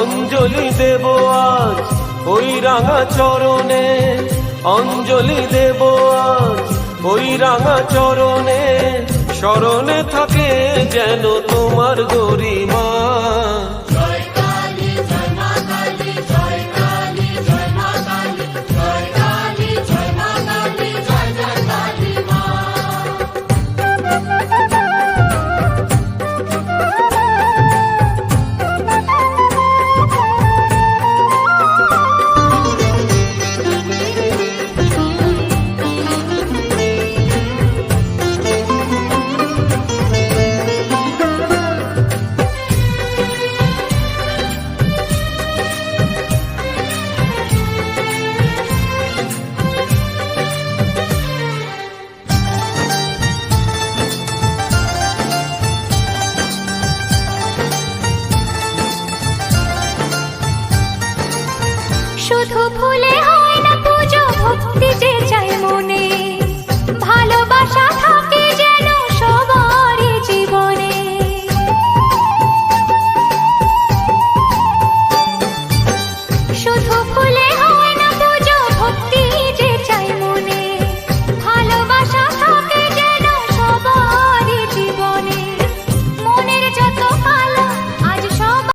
অঞ্জলি দেব আজ ওই রাঙা চরণে, অঞ্জলি দেব আজ ওই রাঙা চরণে, স্মরণে থাকে যেন তোমার গরিমা। শুধু ভুলে হয় না পুজো, ভক্তি যে চাই মনে।